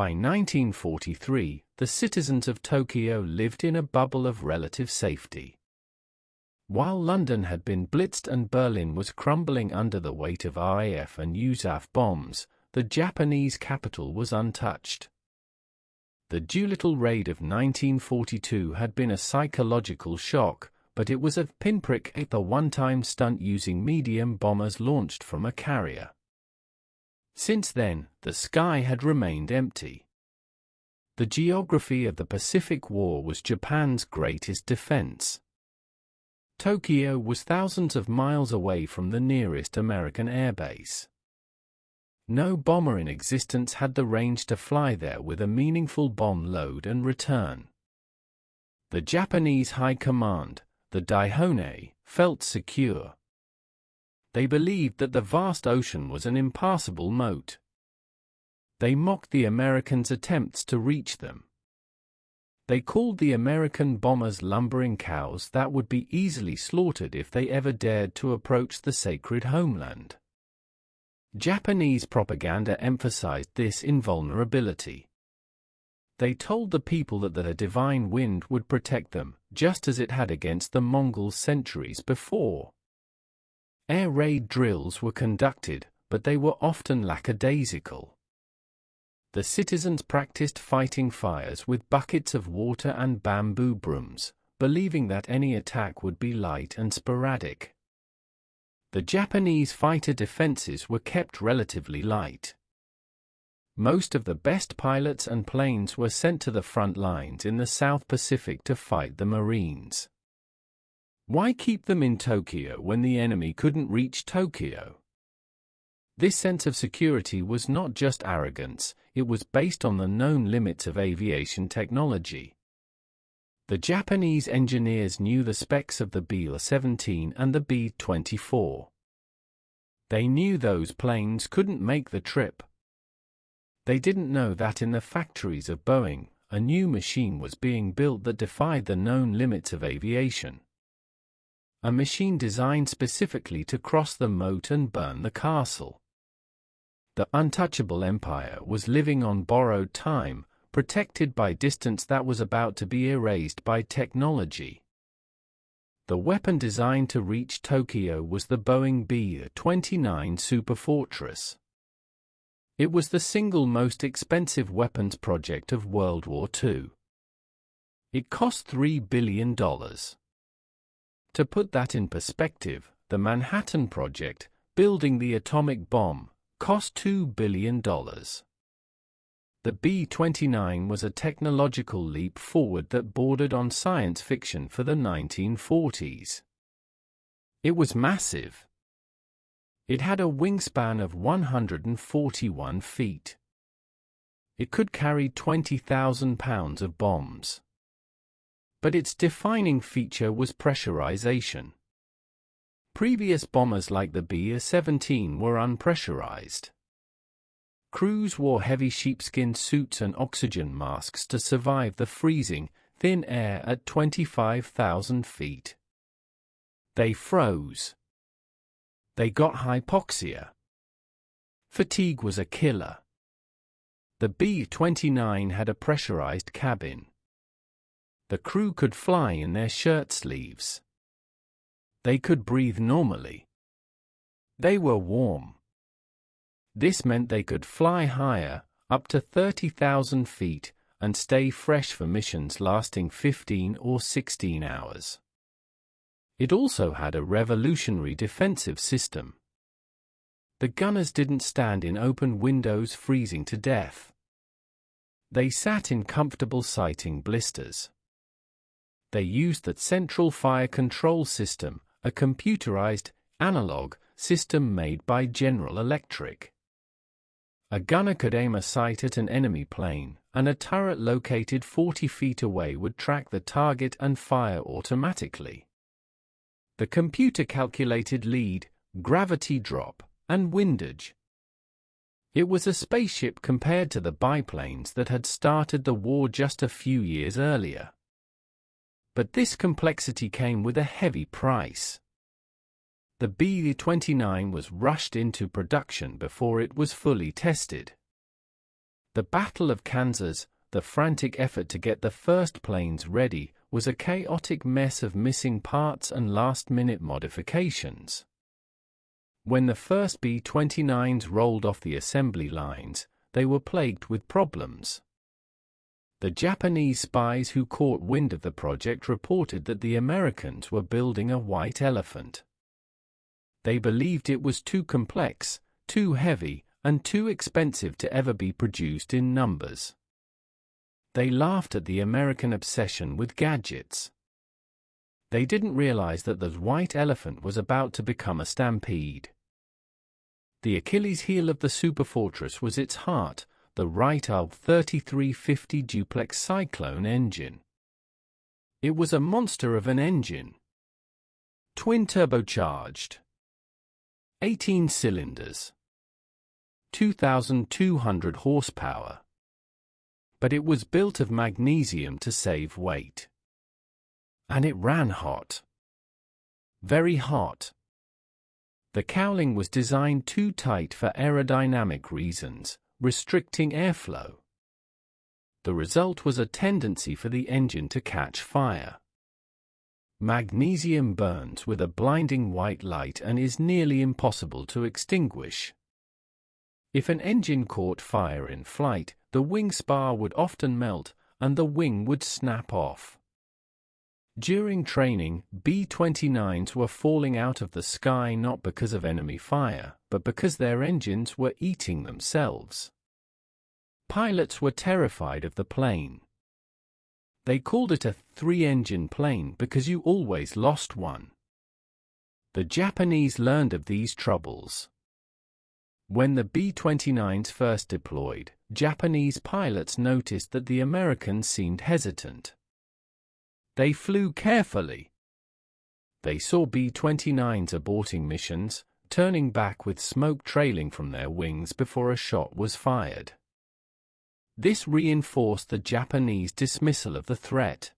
By 1943, the citizens of Tokyo lived in a bubble of relative safety. While London had been blitzed and Berlin was crumbling under the weight of RAF and USAF bombs, the Japanese capital was untouched. The Doolittle raid of 1942 had been a psychological shock, but it was a pinprick at the one-time stunt using medium bombers launched from a carrier. Since then, the sky had remained empty. The geography of the Pacific War was Japan's greatest defense. Tokyo was thousands of miles away from the nearest American airbase. No bomber in existence had the range to fly there with a meaningful bomb load and return. The Japanese High Command, the Daihone, felt secure. They believed that the vast ocean was an impassable moat. They mocked the Americans' attempts to reach them. They called the American bombers lumbering cows that would be easily slaughtered if they ever dared to approach the sacred homeland. Japanese propaganda emphasized this invulnerability. They told the people that the divine wind would protect them, just as it had against the Mongols centuries before. Air raid drills were conducted, but they were often lackadaisical. The citizens practiced fighting fires with buckets of water and bamboo brooms, believing that any attack would be light and sporadic. The Japanese fighter defenses were kept relatively light. Most of the best pilots and planes were sent to the front lines in the South Pacific to fight the Marines. Why keep them in Tokyo when the enemy couldn't reach Tokyo? This sense of security was not just arrogance, it was based on the known limits of aviation technology. The Japanese engineers knew the specs of the B-17 and the B-24. They knew those planes couldn't make the trip. They didn't know that in the factories of Boeing, a new machine was being built that defied the known limits of aviation. A machine designed specifically to cross the moat and burn the castle. The untouchable empire was living on borrowed time, protected by distance that was about to be erased by technology. The weapon designed to reach Tokyo was the Boeing B-29 Superfortress. It was the single most expensive weapons project of World War II. It cost $3 billion. To put that in perspective, the Manhattan Project, building the atomic bomb, cost $2 billion. The B-29 was a technological leap forward that bordered on science fiction for the 1940s. It was massive. It had a wingspan of 141 feet. It could carry 20,000 pounds of bombs. But its defining feature was pressurization. Previous bombers like the B-17 were unpressurized. Crews wore heavy sheepskin suits and oxygen masks to survive the freezing, thin air at 25,000 feet. They froze. They got hypoxia. Fatigue was a killer. The B-29 had a pressurized cabin. The crew could fly in their shirt sleeves. They could breathe normally. They were warm. This meant they could fly higher, up to 30,000 feet, and stay fresh for missions lasting 15 or 16 hours. It also had a revolutionary defensive system. The gunners didn't stand in open windows freezing to death. They sat in comfortable sighting blisters. They used the Central Fire Control System, a computerized, analog system made by General Electric. A gunner could aim a sight at an enemy plane, and a turret located 40 feet away would track the target and fire automatically. The computer calculated lead, gravity drop, and windage. It was a spaceship compared to the biplanes that had started the war just a few years earlier. But this complexity came with a heavy price. The B-29 was rushed into production before it was fully tested. The Battle of Kansas, the frantic effort to get the first planes ready, was a chaotic mess of missing parts and last-minute modifications. When the first B-29s rolled off the assembly lines, they were plagued with problems. The Japanese spies who caught wind of the project reported that the Americans were building a white elephant. They believed it was too complex, too heavy, and too expensive to ever be produced in numbers. They laughed at the American obsession with gadgets. They didn't realize that the white elephant was about to become a stampede. The Achilles heel of the Superfortress was its heart, the Wright-ULT 3350 duplex cyclone engine. It was a monster of an engine. Twin-turbocharged. 18 cylinders. 2,200 horsepower. But it was built of magnesium to save weight. And it ran hot. Very hot. The cowling was designed too tight for aerodynamic reasons, restricting airflow. The result was a tendency for the engine to catch fire. Magnesium burns with a blinding white light and is nearly impossible to extinguish. If an engine caught fire in flight, the wing spar would often melt, and the wing would snap off. During training, B-29s were falling out of the sky not because of enemy fire, but because their engines were eating themselves. Pilots were terrified of the plane. They called it a three-engine plane because you always lost one. The Japanese learned of these troubles. When the B-29s first deployed, Japanese pilots noticed that the Americans seemed hesitant. They flew carefully. They saw B-29s aborting missions, turning back with smoke trailing from their wings before a shot was fired. This reinforced the Japanese dismissal of the threat.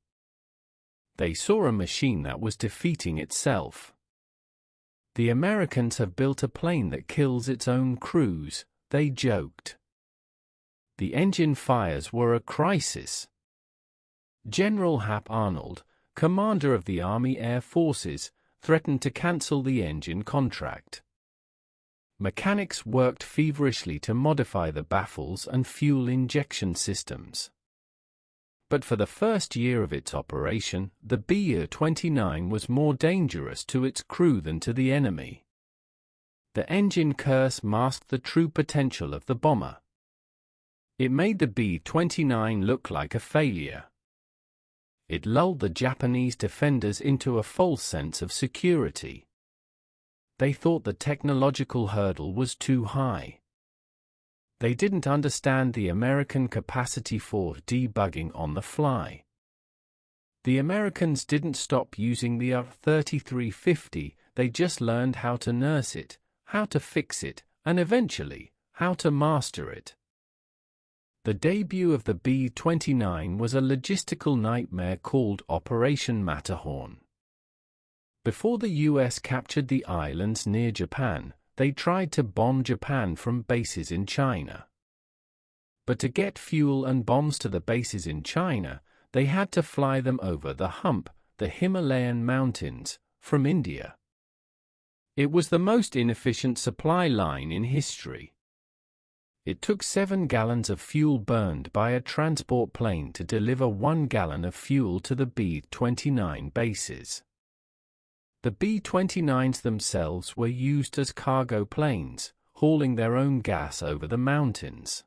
They saw a machine that was defeating itself. The Americans have built a plane that kills its own crews, they joked. The engine fires were a crisis. General Hap Arnold, commander of the Army Air Forces, threatened to cancel the engine contract. Mechanics worked feverishly to modify the baffles and fuel injection systems. But for the first year of its operation, the B-29 was more dangerous to its crew than to the enemy. The engine curse masked the true potential of the bomber. It made the B-29 look like a failure. It lulled the Japanese defenders into a false sense of security. They thought the technological hurdle was too high. They didn't understand the American capacity for debugging on the fly. The Americans didn't stop using the ULT-3350, they just learned how to nurse it, how to fix it, and eventually, how to master it. The debut of the B-29 was a logistical nightmare called Operation Matterhorn. Before the US captured the islands near Japan, they tried to bomb Japan from bases in China. But to get fuel and bombs to the bases in China, they had to fly them over the hump, the Himalayan mountains, from India. It was the most inefficient supply line in history. It took 7 gallons of fuel burned by a transport plane to deliver 1 gallon of fuel to the B-29 bases. The B-29s themselves were used as cargo planes, hauling their own gas over the mountains.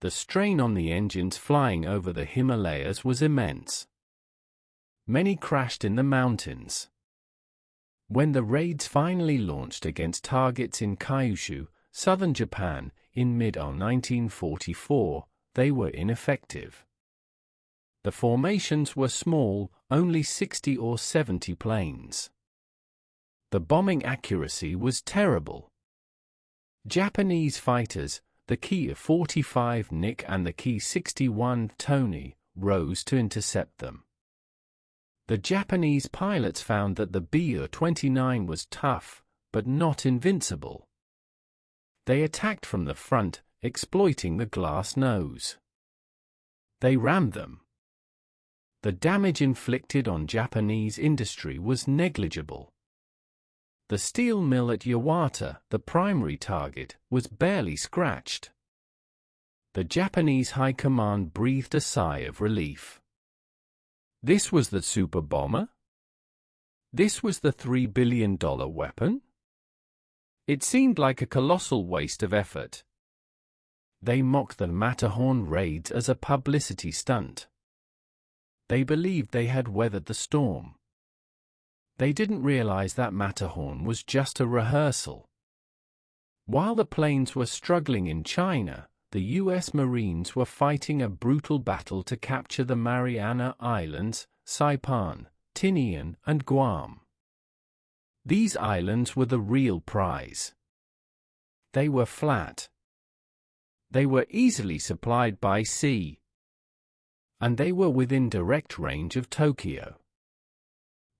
The strain on the engines flying over the Himalayas was immense. Many crashed in the mountains. When the raids finally launched against targets in Kyushu, southern Japan, in mid-1944, they were ineffective. The formations were small, only 60 or 70 planes. The bombing accuracy was terrible. Japanese fighters, the Ki-45 Nick and the Ki-61 Tony, rose to intercept them. The Japanese pilots found that the B-29 was tough, but not invincible. They attacked from the front, exploiting the glass nose. They rammed them. The damage inflicted on Japanese industry was negligible. The steel mill at Yawata, the primary target, was barely scratched. The Japanese high command breathed a sigh of relief. This was the super bomber? This was the $3 billion weapon? It seemed like a colossal waste of effort. They mocked the Matterhorn raids as a publicity stunt. They believed they had weathered the storm. They didn't realize that Matterhorn was just a rehearsal. While the planes were struggling in China, the U.S. Marines were fighting a brutal battle to capture the Mariana Islands, Saipan, Tinian, and Guam. These islands were the real prize. They were flat. They were easily supplied by sea. And they were within direct range of Tokyo.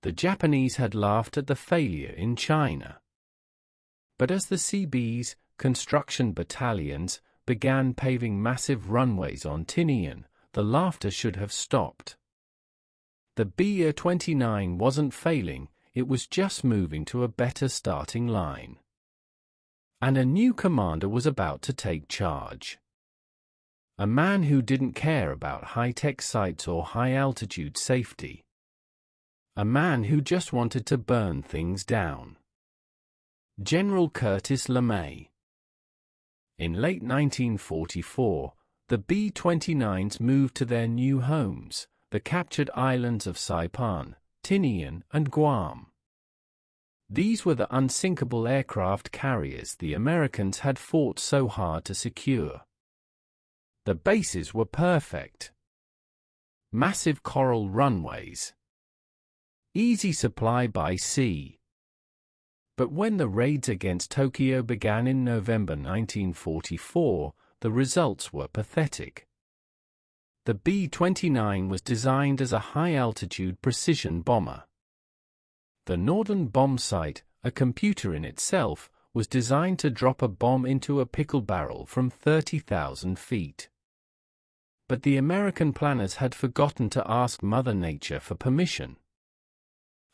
The Japanese had laughed at the failure in China. But as the CB's construction battalions began paving massive runways on Tinian, the laughter should have stopped. The B-29 wasn't failing, it was just moving to a better starting line. And a new commander was about to take charge. A man who didn't care about high-tech sites or high-altitude safety. A man who just wanted to burn things down. General Curtis LeMay. In late 1944, the B-29s moved to their new homes, the captured islands of Saipan, Tinian, and Guam. These were the unsinkable aircraft carriers the Americans had fought so hard to secure. The bases were perfect. Massive coral runways. Easy supply by sea. But when the raids against Tokyo began in November 1944, the results were pathetic. The B-29 was designed as a high-altitude precision bomber. The Northern Bomb Sight, a computer in itself, was designed to drop a bomb into a pickle barrel from 30,000 feet. But the American planners had forgotten to ask Mother Nature for permission.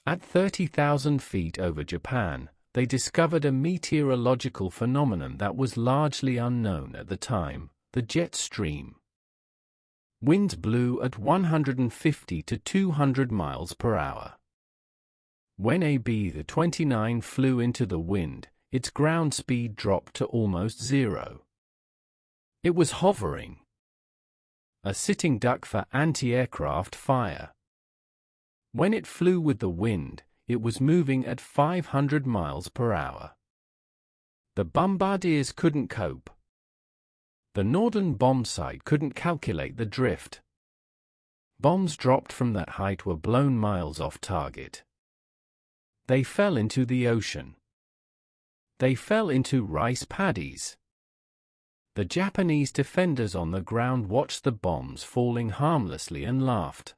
At 30,000 feet over Japan, they discovered a meteorological phenomenon that was largely unknown at the time, the jet stream. Winds blew at 150 to 200 miles per hour. When a B-29 flew into the wind, its ground speed dropped to almost zero. It was hovering. A sitting duck for anti-aircraft fire. When it flew with the wind, it was moving at 500 miles per hour. The bombardiers couldn't cope. The Northern Bomb Sight couldn't calculate the drift. Bombs dropped from that height were blown miles off target. They fell into the ocean. They fell into rice paddies. The Japanese defenders on the ground watched the bombs falling harmlessly and laughed.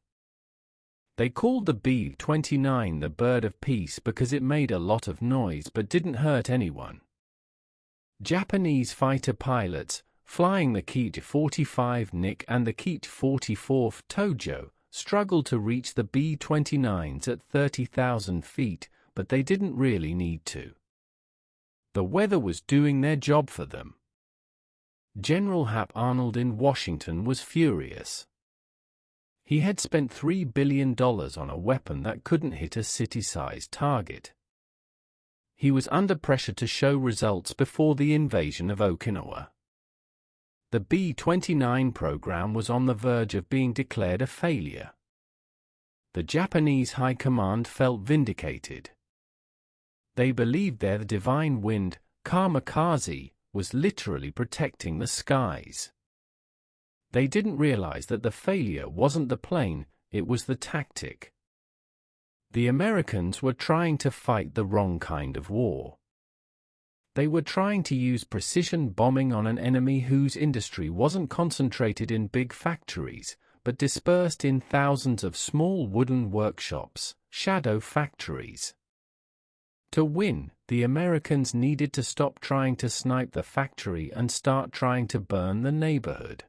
They called the B-29 the bird of peace because it made a lot of noise but didn't hurt anyone. Japanese fighter pilots, flying the Kite-45 Nick and the Kite-44 Tojo, struggled to reach the B-29s at 30,000 feet, but they didn't really need to. The weather was doing their job for them. General Hap Arnold in Washington was furious. He had spent $3 billion on a weapon that couldn't hit a city-sized target. He was under pressure to show results before the invasion of Okinawa. The B-29 program was on the verge of being declared a failure. The Japanese High Command felt vindicated. They believed their divine wind, kamikaze, was literally protecting the skies. They didn't realize that the failure wasn't the plane, it was the tactic. The Americans were trying to fight the wrong kind of war. They were trying to use precision bombing on an enemy whose industry wasn't concentrated in big factories, but dispersed in thousands of small wooden workshops, shadow factories. To win, the Americans needed to stop trying to snipe the factory and start trying to burn the neighborhood.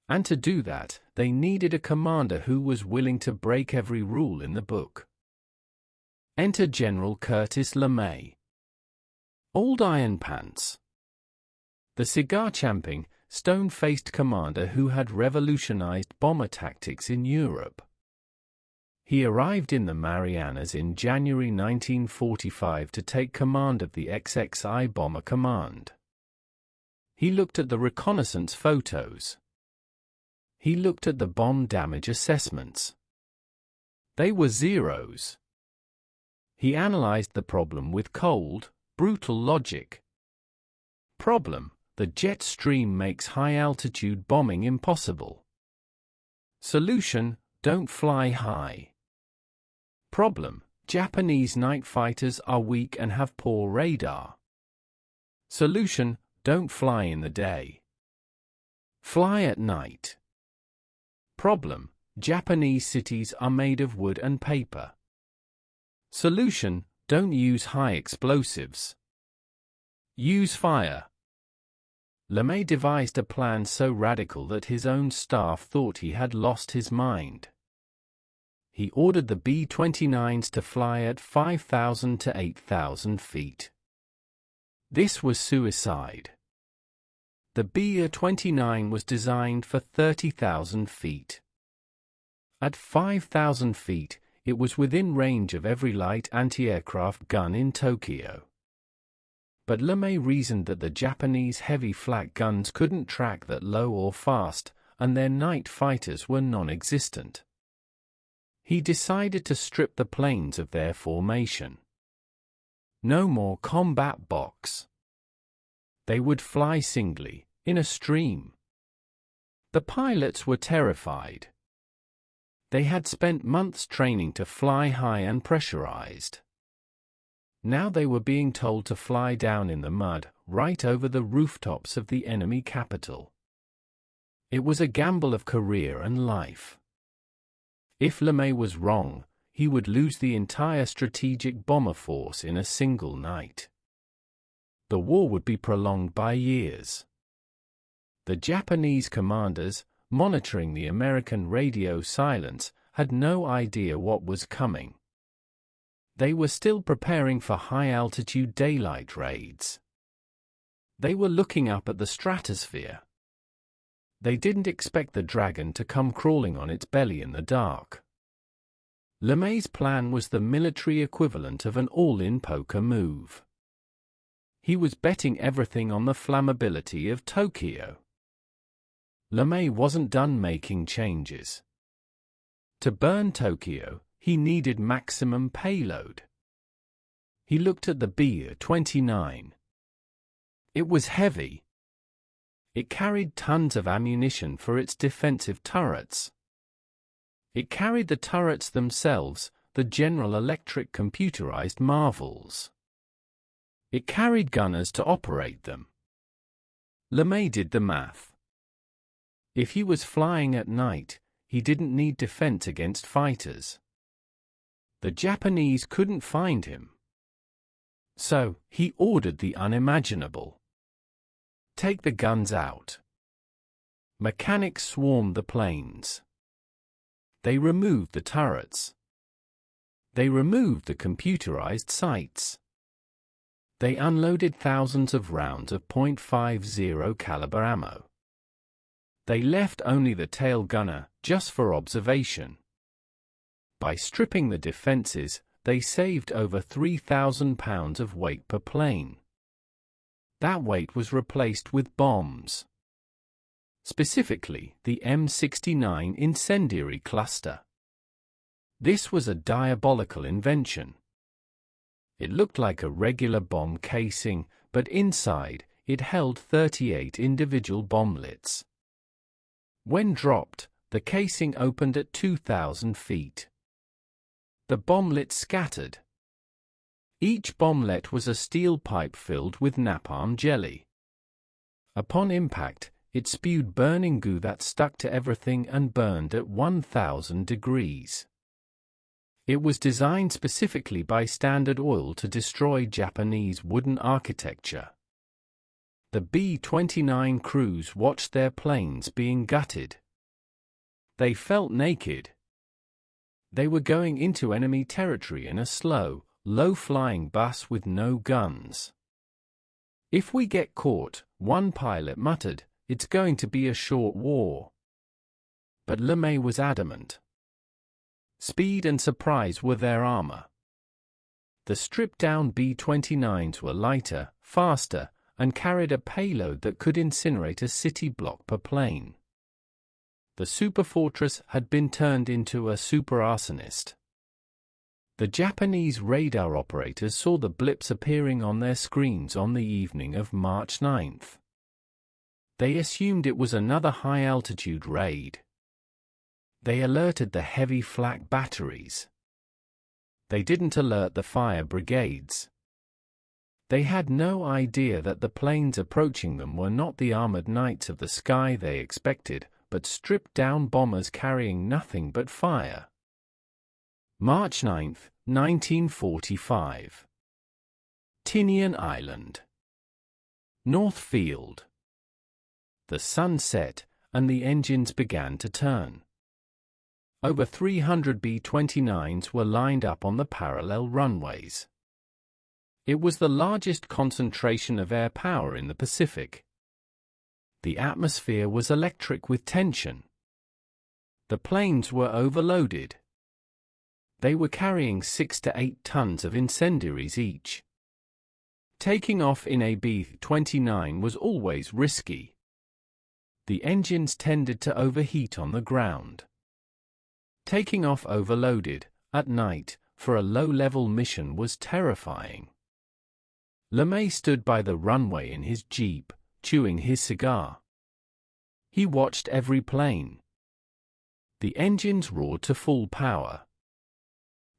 And to do that, they needed a commander who was willing to break every rule in the book. Enter General Curtis LeMay. Old Iron Pants. The cigar-champing, stone-faced commander who had revolutionized bomber tactics in Europe. He arrived in the Marianas in January 1945 to take command of the XXI Bomber Command. He looked at the reconnaissance photos. He looked at the bomb damage assessments. They were zeros. He analyzed the problem with cold, brutal logic. Problem: the jet stream makes high-altitude bombing impossible. Solution: don't fly high. Problem: Japanese night fighters are weak and have poor radar. Solution: don't fly in the day. Fly at night. Problem: Japanese cities are made of wood and paper. Solution: don't use high explosives. Use fire. LeMay devised a plan so radical that his own staff thought he had lost his mind. He ordered the B-29s to fly at 5,000 to 8,000 feet. This was suicide. The B-29 was designed for 30,000 feet. At 5,000 feet, it was within range of every light anti-aircraft gun in Tokyo. But LeMay reasoned that the Japanese heavy flak guns couldn't track that low or fast, and their night fighters were non-existent. He decided to strip the planes of their formation. No more combat box. They would fly singly, in a stream. The pilots were terrified. They had spent months training to fly high and pressurized. Now they were being told to fly down in the mud, right over the rooftops of the enemy capital. It was a gamble of career and life. If LeMay was wrong, he would lose the entire strategic bomber force in a single night. The war would be prolonged by years. The Japanese commanders, monitoring the American radio silence, had no idea what was coming. They were still preparing for high-altitude daylight raids. They were looking up at the stratosphere. They didn't expect the dragon to come crawling on its belly in the dark. LeMay's plan was the military equivalent of an all-in poker move. He was betting everything on the flammability of Tokyo. LeMay wasn't done making changes. To burn Tokyo, he needed maximum payload. He looked at the B-29. It was heavy. It carried tons of ammunition for its defensive turrets. It carried the turrets themselves, the General Electric computerized marvels. It carried gunners to operate them. LeMay did the math. If he was flying at night, he didn't need defense against fighters. The Japanese couldn't find him. So, he ordered the unimaginable. Take the guns out. Mechanics swarmed the planes. They removed the turrets. They removed the computerized sights. They unloaded thousands of rounds of .50 caliber ammo. They left only the tail gunner, just for observation. By stripping the defenses, they saved over 3,000 pounds of weight per plane. That weight was replaced with bombs. Specifically, the M69 incendiary cluster. This was a diabolical invention. It looked like a regular bomb casing, but inside, it held 38 individual bomblets. When dropped, the casing opened at 2,000 feet. The bomblets scattered. Each bomblet was a steel pipe filled with napalm jelly. Upon impact, it spewed burning goo that stuck to everything and burned at 1,000 degrees. It was designed specifically by Standard Oil to destroy Japanese wooden architecture. The B-29 crews watched their planes being gutted. They felt naked. They were going into enemy territory in a slow, low-flying bus with no guns. "If we get caught," one pilot muttered, "it's going to be a short war." But LeMay was adamant. Speed and surprise were their armor. The stripped-down B-29s were lighter, faster, and carried a payload that could incinerate a city block per plane. The Superfortress had been turned into a superarsonist. The Japanese radar operators saw the blips appearing on their screens on the evening of March 9. They assumed it was another high-altitude raid. They alerted the heavy flak batteries. They didn't alert the fire brigades. They had no idea that the planes approaching them were not the armored knights of the sky they expected, but stripped-down bombers carrying nothing but fire. March 9, 1945. Tinian Island. Northfield. The sun set, and the engines began to turn. Over 300 B-29s were lined up on the parallel runways. It was the largest concentration of air power in the Pacific. The atmosphere was electric with tension. The planes were overloaded. They were carrying 6 to 8 tons of incendiaries each. Taking off in a B-29 was always risky. The engines tended to overheat on the ground. Taking off overloaded, at night, for a low-level mission was terrifying. LeMay stood by the runway in his jeep, chewing his cigar. He watched every plane. The engines roared to full power.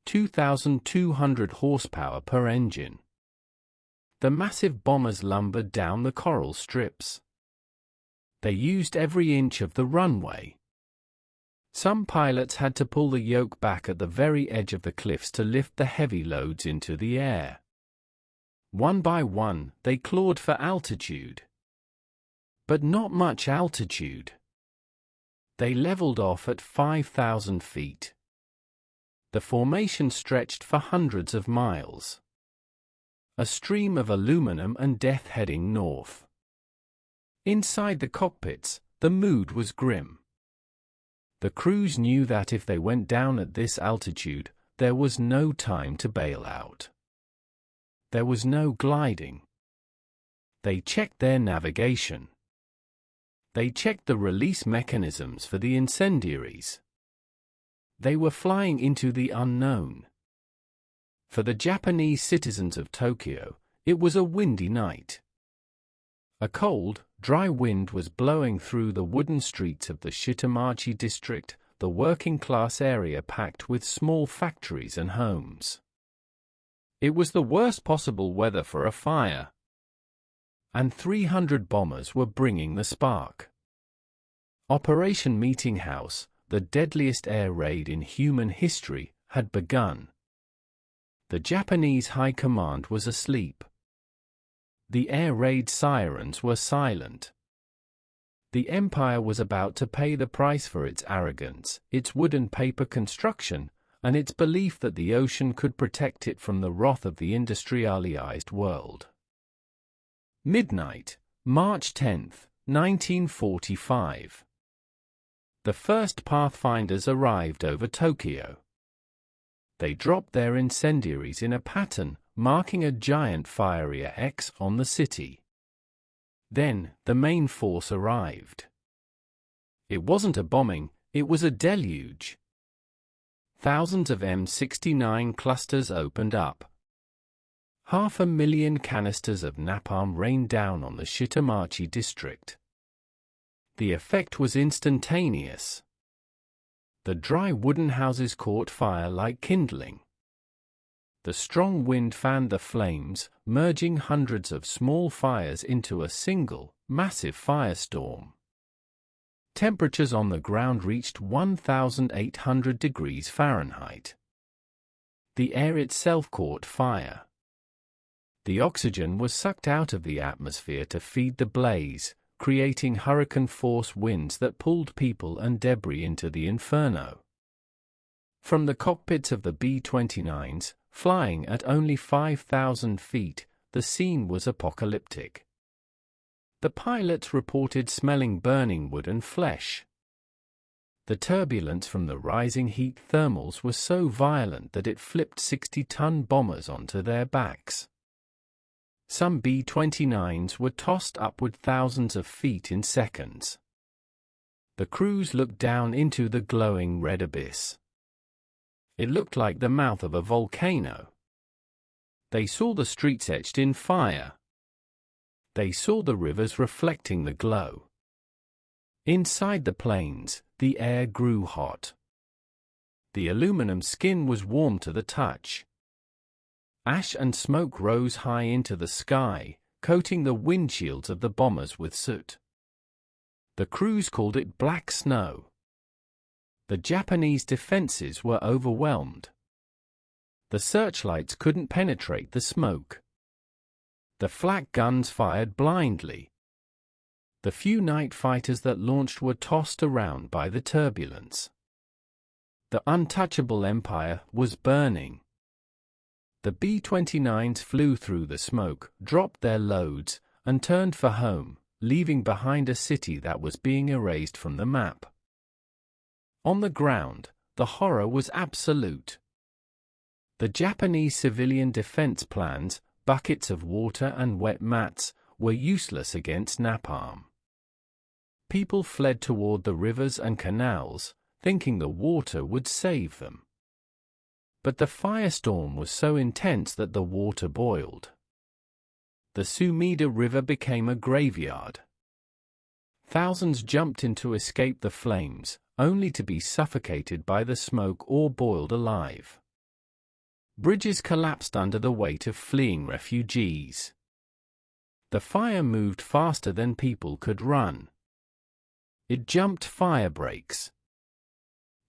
2,200 horsepower per engine. The massive bombers lumbered down the coral strips. They used every inch of the runway. Some pilots had to pull the yoke back at the very edge of the cliffs to lift the heavy loads into the air. One by one, they clawed for altitude. But not much altitude. They leveled off at 5,000 feet. The formation stretched for hundreds of miles. A stream of aluminum and death heading north. Inside the cockpits, the mood was grim. The crews knew that if they went down at this altitude, there was no time to bail out. There was no gliding. They checked their navigation. They checked the release mechanisms for the incendiaries. They were flying into the unknown. For the Japanese citizens of Tokyo, it was a windy night. A cold, dry wind was blowing through the wooden streets of the Shitamachi district, the working-class area packed with small factories and homes. It was the worst possible weather for a fire. And 300 bombers were bringing the spark. Operation Meeting House, the deadliest air raid in human history, had begun. The Japanese High Command was asleep. The air raid sirens were silent. The Empire was about to pay the price for its arrogance, its wood and paper construction, and its belief that the ocean could protect it from the wrath of the industrialized world. Midnight, March 10, 1945. The first Pathfinders arrived over Tokyo. They dropped their incendiaries in a pattern, marking a giant fiery X on the city. Then, the main force arrived. It wasn't a bombing, it was a deluge. Thousands of M69 clusters opened up. 500,000 canisters of napalm rained down on the Shitamachi district. The effect was instantaneous. The dry wooden houses caught fire like kindling. The strong wind fanned the flames, merging hundreds of small fires into a single, massive firestorm. Temperatures on the ground reached 1,800 degrees Fahrenheit. the air itself caught fire. The oxygen was sucked out of the atmosphere to feed the blaze, creating hurricane-force winds that pulled people and debris into the inferno. From the cockpits of the B-29s, flying at only 5,000 feet, the scene was apocalyptic. The pilots reported smelling burning wood and flesh. The turbulence from the rising heat thermals was so violent that it flipped 60-ton bombers onto their backs. Some B-29s were tossed upward thousands of feet in seconds. The crews looked down into the glowing red abyss. It looked like the mouth of a volcano. They saw the streets etched in fire. They saw the rivers reflecting the glow. Inside the planes, the air grew hot. The aluminum skin was warm to the touch. Ash and smoke rose high into the sky, coating the windshields of the bombers with soot. The crews called it black snow. The Japanese defenses were overwhelmed. The searchlights couldn't penetrate the smoke. The flak guns fired blindly. The few night fighters that launched were tossed around by the turbulence. The untouchable empire was burning. The B-29s flew through the smoke, dropped their loads, and turned for home, leaving behind a city that was being erased from the map. On the ground, the horror was absolute. The Japanese civilian defense plans, buckets of water and wet mats, were useless against napalm. People fled toward the rivers and canals, thinking the water would save them. But the firestorm was so intense that the water boiled. The Sumida River became a graveyard. Thousands jumped in to escape the flames, only to be suffocated by the smoke or boiled alive. Bridges collapsed under the weight of fleeing refugees. The fire moved faster than people could run. It jumped fire breaks.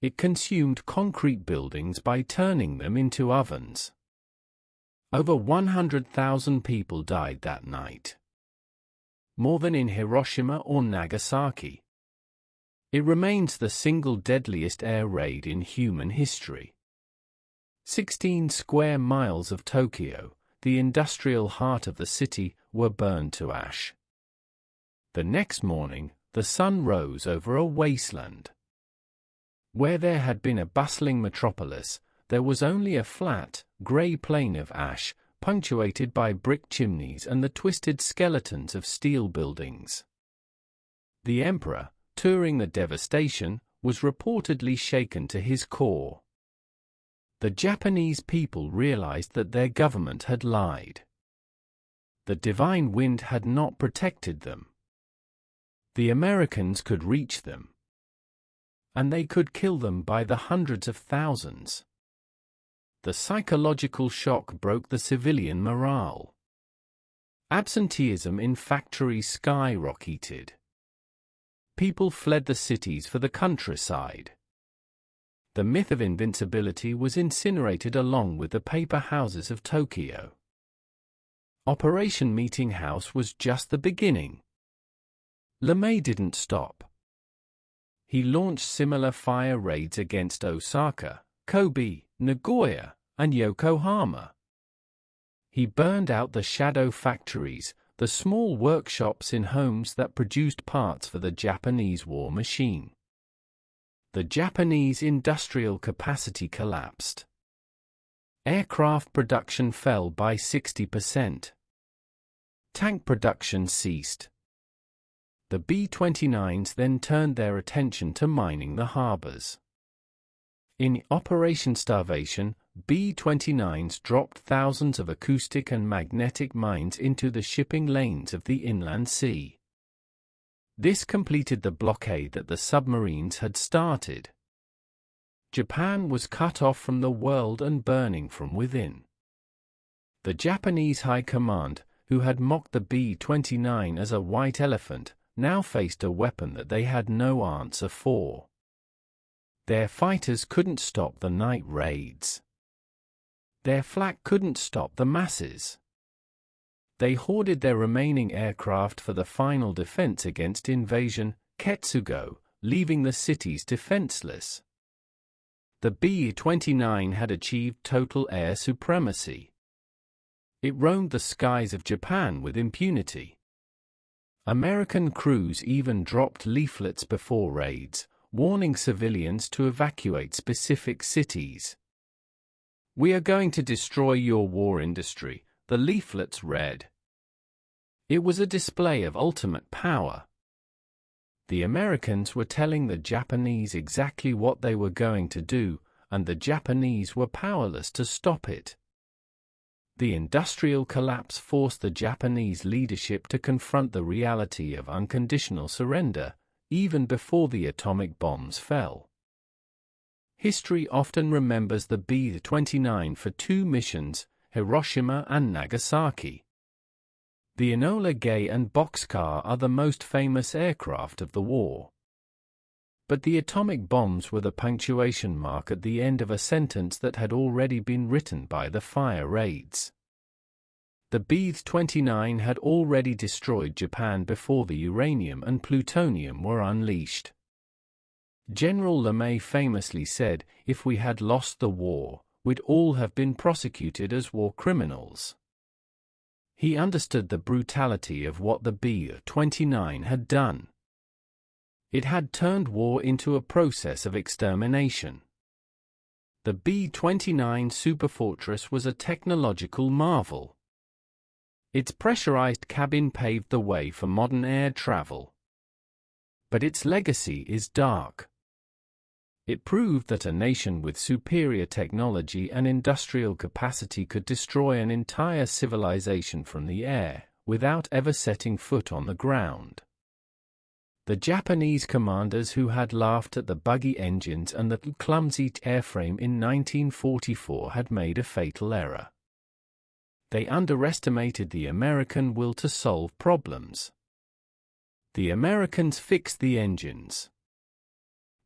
It consumed concrete buildings by turning them into ovens. Over 100,000 people died that night. More than in Hiroshima or Nagasaki. It remains the single deadliest air raid in human history. 16 square miles of Tokyo, the industrial heart of the city, were burned to ash. The next morning, the sun rose over a wasteland. Where there had been a bustling metropolis, there was only a flat, grey plain of ash, punctuated by brick chimneys and the twisted skeletons of steel buildings. The emperor, touring the devastation, was reportedly shaken to his core. The Japanese people realized that their government had lied. The divine wind had not protected them. The Americans could reach them. And they could kill them by the hundreds of thousands. The psychological shock broke the civilian morale. Absenteeism in factories skyrocketed. People fled the cities for the countryside. The myth of invincibility was incinerated along with the paper houses of Tokyo. Operation Meeting House was just the beginning. LeMay didn't stop. He launched similar fire raids against Osaka, Kobe, Nagoya, and Yokohama. He burned out the shadow factories, the small workshops in homes that produced parts for the Japanese war machine. The Japanese industrial capacity collapsed. Aircraft production fell by 60%. Tank production ceased. The B-29s then turned their attention to mining the harbors. In Operation Starvation, B-29s dropped thousands of acoustic and magnetic mines into the shipping lanes of the inland sea. This completed the blockade that the submarines had started. Japan was cut off from the world and burning from within. The Japanese High Command, who had mocked the B-29 as a white elephant, now faced a weapon that they had no answer for. Their fighters couldn't stop the night raids. Their flak couldn't stop the masses. They hoarded their remaining aircraft for the final defense against invasion, Ketsugo, leaving the cities defenseless. The B-29 had achieved total air supremacy. It roamed the skies of Japan with impunity. American crews even dropped leaflets before raids, warning civilians to evacuate specific cities. "We are going to destroy your war industry," the leaflets read. It was a display of ultimate power. The Americans were telling the Japanese exactly what they were going to do, and the Japanese were powerless to stop it. The industrial collapse forced the Japanese leadership to confront the reality of unconditional surrender, even before the atomic bombs fell. History often remembers the B-29 for two missions, Hiroshima and Nagasaki. The Enola Gay and Boxcar are the most famous aircraft of the war. But the atomic bombs were the punctuation mark at the end of a sentence that had already been written by the fire raids. The B-29 had already destroyed Japan before the uranium and plutonium were unleashed. General LeMay famously said, "If we had lost the war, we'd all have been prosecuted as war criminals." He understood the brutality of what the B-29 had done. It had turned war into a process of extermination. The B-29 Superfortress was a technological marvel. Its pressurized cabin paved the way for modern air travel. But its legacy is dark. It proved that a nation with superior technology and industrial capacity could destroy an entire civilization from the air, without ever setting foot on the ground. The Japanese commanders who had laughed at the buggy engines and the clumsy airframe in 1944 had made a fatal error. They underestimated the American will to solve problems. The Americans fixed the engines.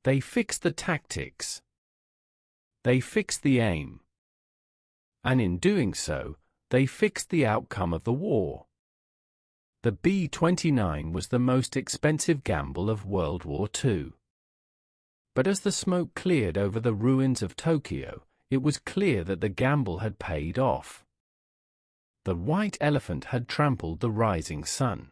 They fixed the tactics. They fixed the aim. And in doing so, they fixed the outcome of the war. The B-29 was the most expensive gamble of World War II. But as the smoke cleared over the ruins of Tokyo, it was clear that the gamble had paid off. The white elephant had trampled the rising sun.